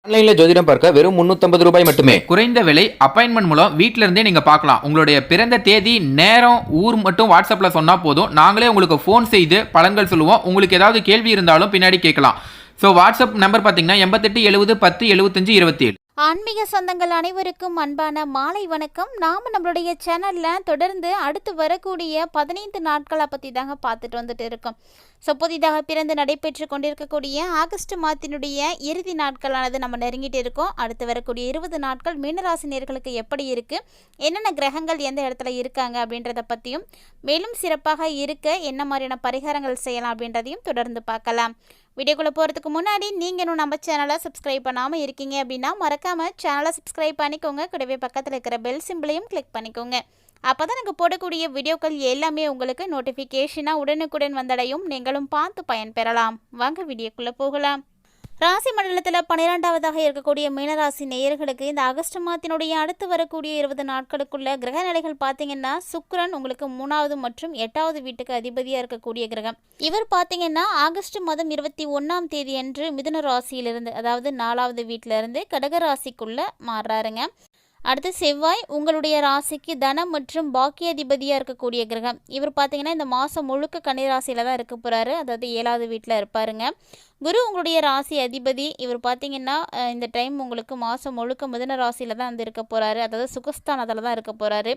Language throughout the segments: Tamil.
ஆன்லைன்ல ஜோதிடம் பார்க்க வெறும் 350 ரூபாய் மட்டுமே. குறைந்த விலை அப்பாயின்மெண்ட் மூலம் வீட்ல இருந்தே நீங்க பார்க்கலாம். உங்களுடைய பிறந்த தேதி, நேரம், ஊர் மட்டும் வாட்ஸ்அப்ல சொன்னா போதும். நாங்களே உங்களுக்கு ஃபோன் செய்து பலன்கள் சொல்லுவோம். உங்களுக்கு ஏதாவது கேள்வி இருந்தாலும் பின்னாடி கேட்கலாம். ஸோ வாட்ஸ்அப் நம்பர் பார்த்தீங்கன்னா 88 70 10 75 27. ஆன்மீக சொந்தங்கள் அனைவருக்கும் அன்பான மாலை வணக்கம். நாம் நம்மளுடைய சேனலில் தொடர்ந்து அடுத்து வரக்கூடிய 15 நாட்களை பற்றி தாங்க பார்த்துட்டு வந்துட்டு இருக்கோம். ஸோ புதிதாக பிறந்து நடைபெற்று கொண்டிருக்கக்கூடிய ஆகஸ்ட் மாதத்தினுடைய இறுதி நாட்களானது நம்ம நெருங்கிட்டு இருக்கோம். அடுத்து வரக்கூடிய 20 நாட்கள் மீனராசினியர்களுக்கு எப்படி இருக்குது, என்னென்ன கிரகங்கள் எந்த இடத்துல இருக்காங்க அப்படின்றத பற்றியும், மேலும் சிறப்பாக இருக்க என்ன மாதிரியான பரிகாரங்கள் செய்யலாம் அப்படின்றதையும் தொடர்ந்து பார்க்கலாம். வீடியோக்குள்ளே போகிறதுக்கு முன்னாடி நீங்கள் இன்னும் நம்ம சேனலை சப்ஸ்கிரைப் பண்ணாமல் இருக்கீங்க அப்படின்னா மறக்காமல் சேனலை சப்ஸ்கிரைப் பண்ணிக்கோங்க. கூடவே பக்கத்தில் இருக்கிற பெல் சிம்பிளையும் கிளிக் பண்ணிக்கோங்க. அப்போ தான் நாங்கள் போடக்கூடிய வீடியோக்கள் எல்லாமே உங்களுக்கு நோட்டிஃபிகேஷனாக உடனுக்குடன் வந்தடையும். நீங்களும் பார்த்து பயன்பெறலாம். வாங்க வீடியோக்குள்ளே போகலாம். ராசி மண்டலத்தில் 12வதாக இருக்கக்கூடிய மீனராசி நேயர்களுக்கு இந்த ஆகஸ்ட் மாதத்தினுடைய அடுத்து வரக்கூடிய 20 நாட்களுக்குள்ள கிரக நிலைகள் பார்த்தீங்கன்னா, சுக்கிரன் உங்களுக்கு 3வது மற்றும் 8வது வீட்டுக்கு அதிபதியாக இருக்கக்கூடிய கிரகம். இவர் பார்த்தீங்கன்னா ஆகஸ்ட் மாதம் 21ஆம் தேதி அன்று மிதுன ராசியிலிருந்து, அதாவது 4வது வீட்டிலிருந்து கடக ராசிக்குள்ளே மாறுறாருங்க. அடுத்து செவ்வாய் உங்களுடைய ராசிக்கு தனம் மற்றும் பாக்கியாதிபதியாக இருக்கக்கூடிய கிரகம். இவர் பார்த்தீங்கன்னா இந்த மாதம் முழுக்க கன்னி ராசியில் தான் இருக்க போகிறாரு, அதாவது 7வது வீட்டில் இருப்பாருங்க. குரு உங்களுடைய ராசி அதிபதி. இவர் பார்த்தீங்கன்னா இந்த டைம் உங்களுக்கு மாதம் முழுக்க மிதுன ராசியில் தான் வந்து இருக்க போகிறாரு, அதாவது சுகஸ்தானத்தில் தான் இருக்க போகிறாரு.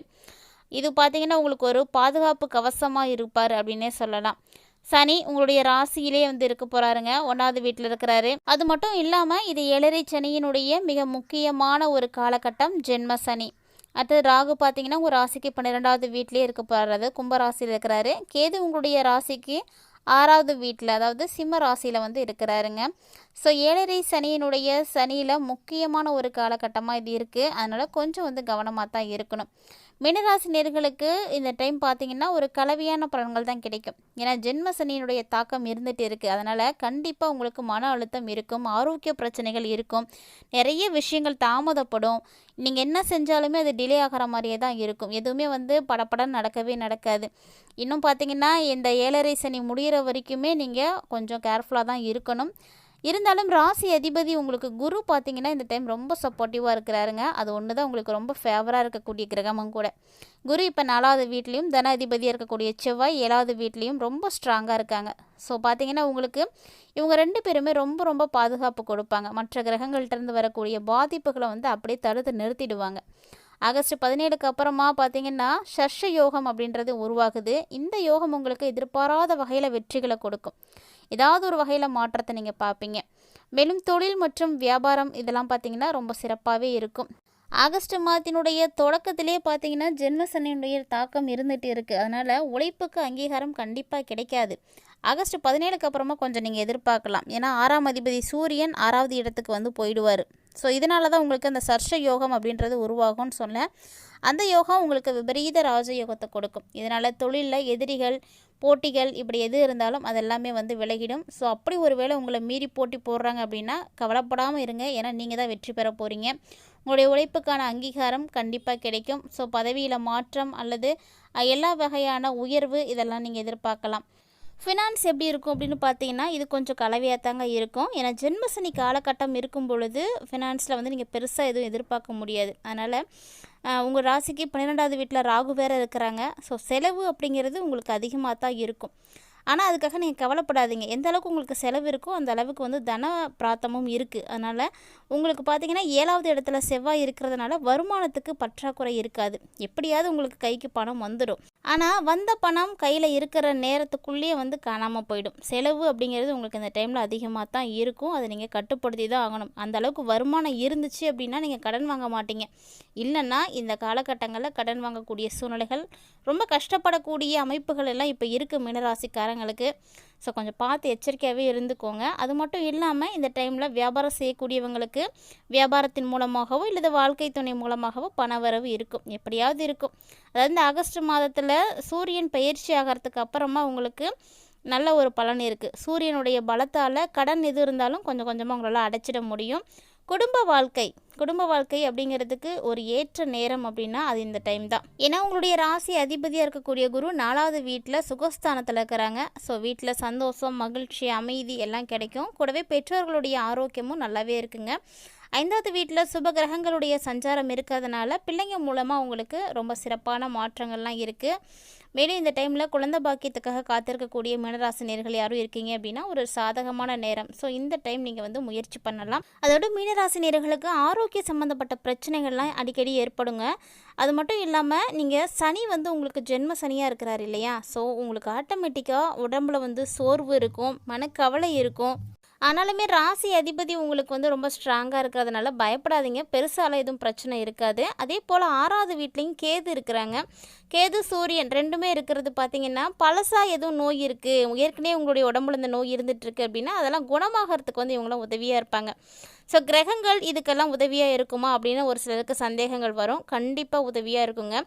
இது பார்த்தீங்கன்னா உங்களுக்கு ஒரு பாதுகாப்பு கவசமாக இருப்பார் அப்படின்னே சொல்லலாம். சனி உங்களுடைய ராசியிலே வந்து இருக்க போகிறாருங்க, 1வது வீட்டில் இருக்கிறாரு. அது மட்டும் இல்லாமல் இது 7ரை சனியினுடைய மிக முக்கியமான ஒரு காலகட்டம், ஜென்ம சனி. அடுத்தது ராகு பார்த்தீங்கன்னா உங்கள் ராசிக்கு 12வது வீட்டிலே இருக்க போகிறாரு, கும்பராசியில் இருக்கிறாரு. கேது உங்களுடைய ராசிக்கு 6வது வீட்டில், அதாவது சிம்ம ராசியில் வந்து இருக்கிறாருங்க. ஸோ 7ரை சனியில் முக்கியமான ஒரு காலகட்டமாக இது இருக்குது. அதனால் கொஞ்சம் வந்து கவனமாக தான் இருக்கணும். மீனராசி நேயர்களுக்கு இந்த டைம் பார்த்தீங்கன்னா ஒரு கலவையான பலன்கள் தான் கிடைக்கும். ஏன்னா ஜென்ம சனியினுடைய தாக்கம் இருந்துகிட்டு இருக்குது. அதனால் கண்டிப்பாக உங்களுக்கு மன அழுத்தம் இருக்கும், ஆரோக்கிய பிரச்சனைகள் இருக்கும், நிறைய விஷயங்கள் தாமதப்படும். நீங்கள் என்ன செஞ்சாலுமே அது டிலே ஆகிற மாதிரியே தான் இருக்கும். எதுவுமே வந்து படப்படம் நடக்காது. இன்னும் பார்த்தீங்கன்னா இந்த 7ரை சனி முடிகிற வரைக்குமே நீங்கள் கொஞ்சம் கேர்ஃபுல்லாக தான் இருக்கணும். இருந்தாலும் ராசி அதிபதி உங்களுக்கு குரு பார்த்தீங்கன்னா இந்த டைம் ரொம்ப சப்போர்ட்டிவாக இருக்கிறாருங்க. அது ஒன்று தான் உங்களுக்கு ரொம்ப ஃபேவராக இருக்கக்கூடிய கிரகமும் கூட. குரு இப்போ 4வது வீட்லேயும், தன அதிபதியாக இருக்கக்கூடிய செவ்வாய் 7வது வீட்லேயும் ரொம்ப ஸ்ட்ராங்காக இருக்காங்க. ஸோ பார்த்தீங்கன்னா உங்களுக்கு இவங்க 2 பேருமே ரொம்ப ரொம்ப பாதுகாப்பு கொடுப்பாங்க. மற்ற கிரகங்கள்கிட்டருந்து வரக்கூடிய பாதிப்புகளை வந்து அப்படியே தடுத்து நிறுத்திடுவாங்க. ஆகஸ்ட் 17க்கு அப்புறமா பார்த்தீங்கன்னா ஷர்ஷ யோகம் அப்படின்றது உருவாகுது. இந்த யோகம் உங்களுக்கு எதிர்பாராத வகையில் வெற்றிகளை கொடுக்கும். ஏதாவது ஒரு வகையில் மாற்றத்தை நீங்கள் பார்ப்பீங்க. மேலும் தொழில் மற்றும் வியாபாரம் இதெல்லாம் பார்த்தீங்கன்னா ரொம்ப சிறப்பாகவே இருக்கும். ஆகஸ்ட் மாதத்தினுடைய தொடக்கத்திலே பார்த்தீங்கன்னா ஜென்ம சனியினுடைய தாக்கம் இருந்துகிட்டு இருக்குது. அதனால் உழைப்புக்கு அங்கீகாரம் கண்டிப்பாக கிடைக்காது. ஆகஸ்ட் 17க்கு அப்புறமா கொஞ்சம் நீங்கள் எதிர்பார்க்கலாம். ஏன்னா 6ஆம் அதிபதி சூரியன் 6வது இடத்துக்கு வந்து போயிடுவார். ஸோ இதனால தான் உங்களுக்கு அந்த சர்ஷ யோகம் அப்படின்றது உருவாகும்னு சொன்னேன். அந்த யோகம் உங்களுக்கு விபரீத ராஜயோகத்தை கொடுக்கும். இதனால் தொழிலில் எதிரிகள், போட்டிகள் இப்படி எது இருந்தாலும் அதெல்லாமே வந்து விலகிடும். ஸோ அப்படி ஒரு வேளை உங்களை மீறி போட்டி போடுறாங்க அப்படின்னா கவலைப்படாமல் இருங்க. ஏன்னா நீங்கள் தான் வெற்றி பெற போகிறீங்க. உங்களுடைய உழைப்புக்கான அங்கீகாரம் கண்டிப்பாக கிடைக்கும். ஸோ பதவியில் மாற்றம் அல்லது எல்லா வகையான உயர்வு இதெல்லாம் நீங்கள் எதிர்பார்க்கலாம். ஃபினான்ஸ் எப்படி இருக்கும் அப்படின்னு பார்த்தீங்கன்னா இது கொஞ்சம் கலவையாக தாங்க இருக்கும். ஏன்னா ஜென்மசனி காலகட்டம் இருக்கும் பொழுது ஃபினான்ஸில் வந்து நீங்கள் பெருசாக எதுவும் எதிர்பார்க்க முடியாது. அதனால் உங்கள் ராசிக்கு 12வது வீட்டில் ராகு வேறு இருக்கிறாங்க. ஸோ செலவு அப்படிங்கிறது உங்களுக்கு அதிகமாக தான் இருக்கும். ஆனால் அதுக்காக நீங்கள் கவலைப்படாதீங்க. எந்த அளவுக்கு உங்களுக்கு செலவு இருக்கோ அந்த அளவுக்கு வந்து தன பிராத்தமும் இருக்குது. அதனால் உங்களுக்கு பார்த்தீங்கன்னா 7வது இடத்துல செவ்வாய் இருக்கிறதுனால வருமானத்துக்கு பற்றாக்குறை இருக்காது. எப்படியாவது உங்களுக்கு கைக்கு பணம் வந்துடும். ஆனால் வந்த பணம் கையில் இருக்கிற நேரத்துக்குள்ளேயே வந்து காணாமல் போயிடும். செலவு அப்படிங்கிறது உங்களுக்கு இந்த டைமில் அதிகமாக தான் இருக்கும். அதை நீங்கள் கட்டுப்படுத்தி தான் ஆகணும். அந்த அளவுக்கு வருமானம் இருந்துச்சு அப்படின்னா நீங்கள் கடன் வாங்க மாட்டீங்க. இல்லைன்னா இந்த காலகட்டங்களில் கடன் வாங்கக்கூடிய சூழ்நிலைகள், ரொம்ப கஷ்டப்படக்கூடிய அமைப்புகள் எல்லாம் இப்போ இருக்குது மீனராசிக்காரங்களுக்கு. ஸோ கொஞ்சம் பார்த்து எச்சரிக்கையாகவே இருந்துக்கோங்க. அது மட்டும் இல்லாமல் இந்த டைமில் வியாபாரம் செய்யக்கூடியவங்களுக்கு வியாபாரத்தின் மூலமாகவோ இல்லது வாழ்க்கை துணை மூலமாகவோ பணவரவு இருக்கும், எப்படியாவது இருக்கும். அதாவது இந்த ஆகஸ்ட் மாதத்தில் சூரியன் பயிற்சி ஆகிறதுக்கு அப்புறமா உங்களுக்கு நல்ல ஒரு பலன் இருக்குது. சூரியனுடைய பலத்தால் கடன் எது இருந்தாலும் கொஞ்சம் கொஞ்சமாக உங்களால் அடைச்சிட முடியும். குடும்ப வாழ்க்கை அப்படிங்கிறதுக்கு ஒரு ஏற்ற நேரம் அப்படின்னா அது இந்த டைம் தான். ஏன்னா உங்களுடைய ராசி அதிபதியாக இருக்கக்கூடிய குரு 4வது வீட்டில் சுகஸ்தானத்தில் இருக்கிறாங்க. ஸோ வீட்டில் சந்தோஷம், மகிழ்ச்சி, அமைதி எல்லாம் கிடைக்கும். கூடவே பெற்றோர்களுடைய ஆரோக்கியமும் நல்லாவே இருக்குங்க. 5வது வீட்டில் சுப கிரகங்களுடைய சஞ்சாரம் இருக்கிறதுனால பிள்ளைங்க மூலமாக உங்களுக்கு ரொம்ப சிறப்பான மாற்றங்கள்லாம் இருக்குது. மேலும் இந்த டைமில் குழந்தை பாக்கியத்துக்காக காத்திருக்கக்கூடிய மீனராசினியர்கள் யாரும் இருக்கீங்க அப்படின்னா ஒரு சாதகமான நேரம். ஸோ இந்த டைம் நீங்கள் வந்து முயற்சி பண்ணலாம். அதோட மீனராசினியர்களுக்கு ஆரோக்கிய சம்மந்தப்பட்ட பிரச்சனைகள்லாம் அடிக்கடி ஏற்படுங்க. அது மட்டும் இல்லாமல் நீங்கள் சனி வந்து உங்களுக்கு ஜென்ம சனியாக இருக்கிறார் இல்லையா, ஸோ உங்களுக்கு ஆட்டோமேட்டிக்காக உடம்புல வந்து சோர்வு இருக்கும், மனக்கவலை இருக்கும். ஆனாலுமே ராசி அதிபதி உங்களுக்கு வந்து ரொம்ப ஸ்ட்ராங்காக இருக்கிறதுனால பயப்படாதீங்க, பெருசால எதுவும் பிரச்சனை இருக்காது. அதே போல் 6வது வீட்லேயும் கேது இருக்கிறாங்க. கேது சூரியன் ரெண்டுமே இருக்கிறது பார்த்திங்கன்னா பழசாக எதுவும் நோய் இருக்குது, ஏற்கனவே உங்களுடைய உடம்புல இந்த நோய் இருந்துகிட்ருக்கு அப்படின்னா அதெல்லாம் குணமாகறதுக்கு வந்து இவங்களாம் உதவியாக இருப்பாங்க. ஸோ கிரகங்கள் இதுக்கெல்லாம் உதவியாக இருக்குமா அப்படின்னு ஒரு சிலருக்கு சந்தேகங்கள் வரும். கண்டிப்பாக உதவியாக இருக்குங்க.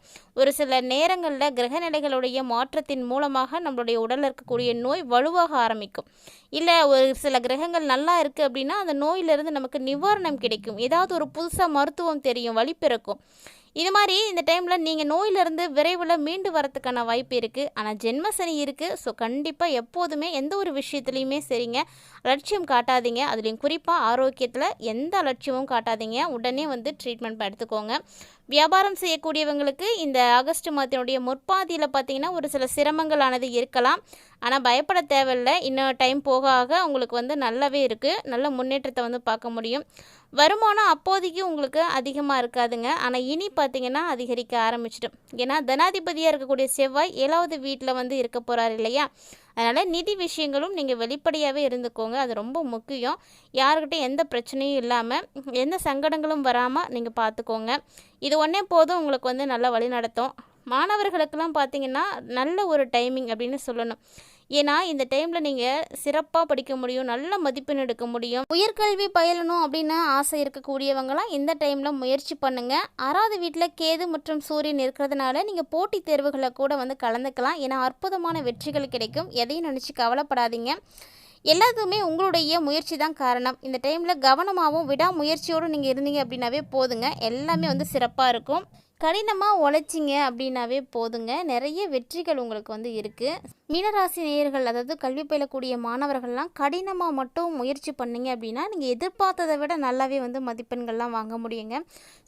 ஒரு சில நேரங்களில் கிரகநிலைகளுடைய மாற்றத்தின் மூலமாக நம்மளுடைய உடலில் இருக்கக்கூடிய நோய் வலுவாக ஆரம்பிக்கும். இல்லை ஒரு சில கிரகங்கள் நல்லா இருக்குது அப்படின்னா அந்த நோயிலிருந்து நமக்கு நிவாரணம் கிடைக்கும், ஏதாவது ஒரு புதுசாக மருத்துவம் தெரியும், வழி பிறக்கும். இது மாதிரி இந்த டைமில் நீங்கள் நோயிலிருந்து விரைவில் மீண்டு வரத்துக்கான வாய்ப்பு இருக்குது. ஆனால் ஜென்ம சனி இருக்குது. ஸோ கண்டிப்பாக எப்போதுமே எந்த ஒரு விஷயத்துலையுமே சரிங்க அலட்சியம் காட்டாதீங்க. அதுலேயும் குறிப்பாக ஆரோக்கியத்தில் எந்த அலட்சியமும் காட்டாதீங்க. உடனே வந்து ட்ரீட்மெண்ட் எடுத்துக்கோங்க. வியாபாரம் செய்யக்கூடியவங்களுக்கு இந்த ஆகஸ்ட் மாதத்தினுடைய முற்பாதியில் பார்த்திங்கன்னா ஒரு சில சிரமங்களானது இருக்கலாம். ஆனால் பயப்பட தேவையில்லை. இன்னும் டைம் போக ஆக உங்களுக்கு வந்து நல்லாவே இருக்குது, நல்ல முன்னேற்றத்தை வந்து பார்க்க முடியும். வருமானம் அப்போதைக்கு உங்களுக்கு அதிகமாக இருக்காதுங்க, ஆனால் இனி பார்த்திங்கன்னா அதிகரிக்க ஆரம்பிச்சிடும். ஏன்னா தனாதிபதியாக இருக்கக்கூடிய செவ்வாய் 7வது வீட்டில் வந்து இருக்க போகிறார் இல்லையா, அதனால் நிதி விஷயங்களும் நீங்கள் வெளிப்படையாகவே இருந்துக்கோங்க. அது ரொம்ப முக்கியம். யாருக்கிட்டையும் எந்த பிரச்சனையும் இல்லாமல் எந்த சங்கடங்களும் வராமல் நீங்கள் பார்த்துக்கோங்க. இது ஒன்றே போதும் உங்களுக்கு வந்து நல்லா வழி நடத்தும். மாணவர்களுக்கெல்லாம் பார்த்திங்கன்னா நல்ல ஒரு டைமிங் அப்படின்னு சொல்லணும். ஏன்னா இந்த டைமில் நீங்கள் சிறப்பாக படிக்க முடியும், நல்ல மதிப்பெண் எடுக்க முடியும். உயர்கல்வி பயிலணும் அப்படின்னு ஆசை இருக்கக்கூடியவங்களாம் இந்த டைமில் முயற்சி பண்ணுங்கள். 6வது வீட்டில் கேது மற்றும் சூரியன் இருக்கிறதுனால நீங்கள் போட்டித் தேர்வுகளை கூட வந்து கலந்துக்கலாம். ஏன்னா அற்புதமான வெற்றிகள் கிடைக்கும். எதையும் நினச்சி கவலைப்படாதீங்க. எல்லாத்துக்குமே உங்களுடைய முயற்சி தான் காரணம். இந்த டைமில் கவனமாகவும் விடாமுயற்சியோடு நீங்கள் இருந்தீங்க அப்படின்னாவே போதுங்க, எல்லாமே வந்து சிறப்பாக இருக்கும். கடினமாக உழைச்சிங்க அப்படின்னாவே போதுங்க, நிறைய வெற்றிகள் உங்களுக்கு வந்து இருக்குது. மீனராசி நேயர்கள், அதாவது கல்வி பயிலக்கூடிய மாணவர்கள்லாம் கடினமாக மட்டும் முயற்சி பண்ணிங்க அப்படின்னா நீங்கள் எதிர்பார்த்ததை விட நல்லாவே வந்து மதிப்பெண்கள்லாம் வாங்க முடியுங்க.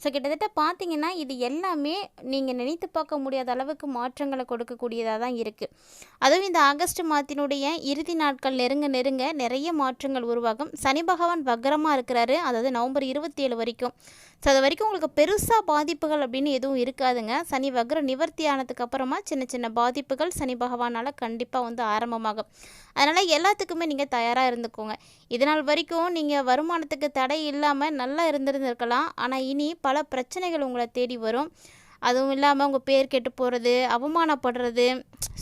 ஸோ கிட்டத்தட்ட பார்த்தீங்கன்னா இது எல்லாமே நீங்கள் நினைத்து பார்க்க முடியாத அளவுக்கு மாற்றங்களை கொடுக்கக்கூடியதாக தான் இருக்குது. அதுவும் இந்த ஆகஸ்ட் மாதத்தினுடைய இறுதி நாட்கள் நெருங்க நெருங்க நிறைய மாற்றங்கள் உருவாகும். சனி பகவான் வக்ரமாக இருக்கிறாரு, அதாவது நவம்பர் 27 வரைக்கும். ஸோ அது வரைக்கும் உங்களுக்கு பெருசாக பாதிப்புகள் அப்படின்னு எதுவும் இருக்காதுங்க. சனி வக்ர நிவர்த்தி ஆனதுக்கு அப்புறமா சின்ன சின்ன பாதிப்புகள் சனி பகவானால் கண்டிப்பாக வந்து ஆரம்பமாகும். அதனால் எல்லாத்துக்குமே நீங்கள் தயாராக இருந்துக்கோங்க. இதனால் வரைக்கும் நீங்கள் வருமானத்துக்கு தடை இல்லாமல் நல்லா இருந்திருக்கலாம். ஆனால் இனி பல பிரச்சனைகள் உங்களை தேடி வரும். அதுவும் இல்லாமல் உங்கள் பேர் கெட்டு போகிறது, அவமானப்படுறது,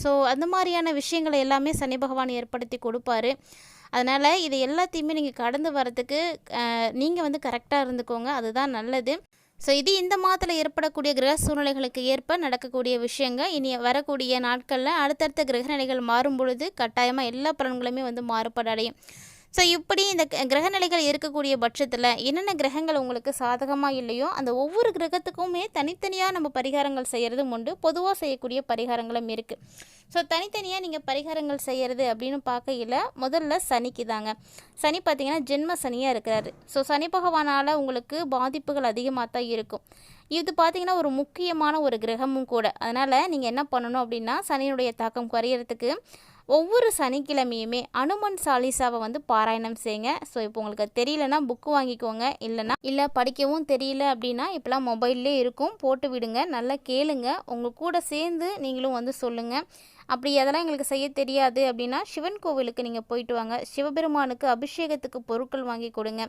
ஸோ அந்த மாதிரியான விஷயங்களை எல்லாமே சனி பகவான் ஏற்படுத்தி கொடுப்பாரு. அதனால் இது எல்லாத்தையுமே நீங்கள் கடந்து வரத்துக்கு நீங்கள் வந்து கரெக்டாக இருந்துக்கோங்க, அதுதான் நல்லது. ஸோ இது இந்த மாதத்தில் ஏற்படக்கூடிய கிரக சூழ்நிலைகளுக்கு ஏற்ப நடக்கக்கூடிய விஷயங்க. இனி வரக்கூடிய நாட்களில் அடுத்தடுத்த கிரகநிலைகள் மாறும் பொழுது கட்டாயமாக எல்லா பலன்களுமே வந்து மாறுபாடடையும். ஸோ இப்படி இந்த கிரகநிலைகள் இருக்கக்கூடிய பட்சத்தில் என்னென்ன கிரகங்கள் உங்களுக்கு சாதகமாக இல்லையோ அந்த ஒவ்வொரு கிரகத்துக்குமே தனித்தனியாக நம்ம பரிகாரங்கள் செய்கிறதும் உண்டு, பொதுவாக செய்யக்கூடிய பரிகாரங்களும் இருக்குது. ஸோ தனித்தனியாக நீங்கள் பரிகாரங்கள் செய்கிறது அப்படின்னு பார்க்கையில் முதல்ல சனிக்கு தாங்க. சனி பார்த்திங்கன்னா ஜென்ம சனியாக இருக்கிறாரு. ஸோ சனி பகவானால் உங்களுக்கு பாதிப்புகள் அதிகமாக தான் இருக்கும். இது பார்த்திங்கன்னா ஒரு முக்கியமான ஒரு கிரகமும் கூட. அதனால் நீங்கள் என்ன பண்ணணும் அப்படின்னா சனியினுடைய தாக்கம் குறையிறதுக்கு ஒவ்வொரு சனிக்கிழமையுமே அனுமன் சாலிசாவை வந்து பாராயணம் செய்யுங்க. ஸோ இப்போ உங்களுக்கு தெரியலனா புக்கு வாங்கிக்கோங்க, இல்லை படிக்கவும் தெரியல அப்படின்னா இப்போலாம் மொபைல்லே இருக்கும், போட்டு விடுங்க, நல்லா கேளுங்க, உங்கள் கூட சேர்ந்து நீங்களும் வந்து சொல்லுங்கள். அப்படி அதெல்லாம் எங்களுக்கு செய்ய தெரியாது அப்படின்னா சிவன் கோவிலுக்கு நீங்கள் போயிட்டு வாங்க, சிவபெருமானுக்கு அபிஷேகத்துக்கு பொருட்கள் வாங்கி கொடுங்க,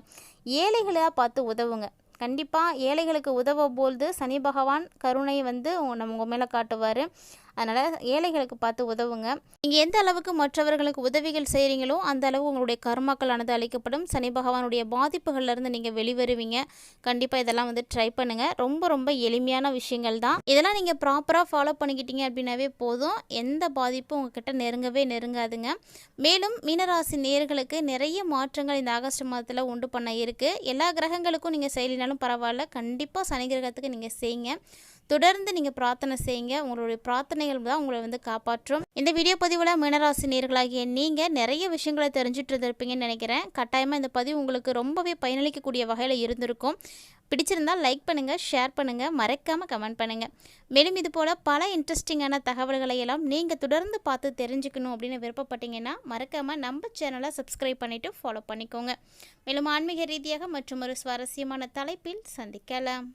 ஏழைகளாக பார்த்து உதவுங்க. கண்டிப்பாக ஏழைகளுக்கு உதவும் போது சனி பகவான் கருணை வந்து உங்கள் மேலே காட்டுவார். அதனால் ஏழைகளுக்கு பார்த்து உதவுங்க. நீங்கள் எந்த அளவுக்கு மற்றவர்களுக்கு உதவிகள் செய்கிறீங்களோ அந்த அளவு உங்களுடைய கர்மாக்களானது அளிக்கப்படும். சனி பகவானுடைய பாதிப்புகள்லேருந்து நீங்கள் வெளிவருவீங்க. கண்டிப்பாக இதெல்லாம் வந்து ட்ரை பண்ணுங்கள். ரொம்ப ரொம்ப எளிமையான விஷயங்கள் தான். இதெல்லாம் நீங்கள் ப்ராப்பராக ஃபாலோ பண்ணிக்கிட்டீங்க அப்படின்னாவே போதும், எந்த பாதிப்பும் உங்ககிட்ட நெருங்காதுங்க. மேலும் மீனராசி நேயர்களுக்கு நிறைய மாற்றங்கள் இந்த ஆகஸ்ட் மாதத்தில் உண்டு பண்ண இருக்குது. எல்லா கிரகங்களுக்கும் நீங்கள் செய்யலினாலும் பரவாயில்ல, கண்டிப்பாக சனி கிரகத்துக்கு நீங்கள் செய்யுங்க. தொடர்ந்து நீங்கள் பிரார்த்தனை செய்யுங்க. உங்களுடைய பிரார்த்தனைகள் தான் உங்களை வந்து காப்பாற்றும். இந்த வீடியோ பதிவில் மீனராசி நேயர்களாகிய நீங்கள் நிறைய விஷயங்களை தெரிஞ்சுட்டு இருந்திருப்பீங்கன்னு நினைக்கிறேன். கட்டாயமாக இந்த பதிவு உங்களுக்கு ரொம்பவே பயனளிக்கக்கூடிய வகையில் இருந்திருக்கும். பிடிச்சிருந்தால் லைக் பண்ணுங்கள், ஷேர் பண்ணுங்கள், மறக்காமல் கமெண்ட் பண்ணுங்கள். மேலும் இது போல் பல இன்ட்ரெஸ்டிங்கான தகவல்களை எல்லாம் நீங்கள் தொடர்ந்து பார்த்து தெரிஞ்சுக்கணும் அப்படின்னு விருப்பப்பட்டீங்கன்னா மறக்காமல் நம்ம சேனலை சப்ஸ்கிரைப் பண்ணிவிட்டு ஃபாலோ பண்ணிக்கோங்க. மேலும் ஆன்மீக ரீதியாக மற்றும் ஒரு சுவாரஸ்யமான தலைப்பில் சந்திக்கலாம்.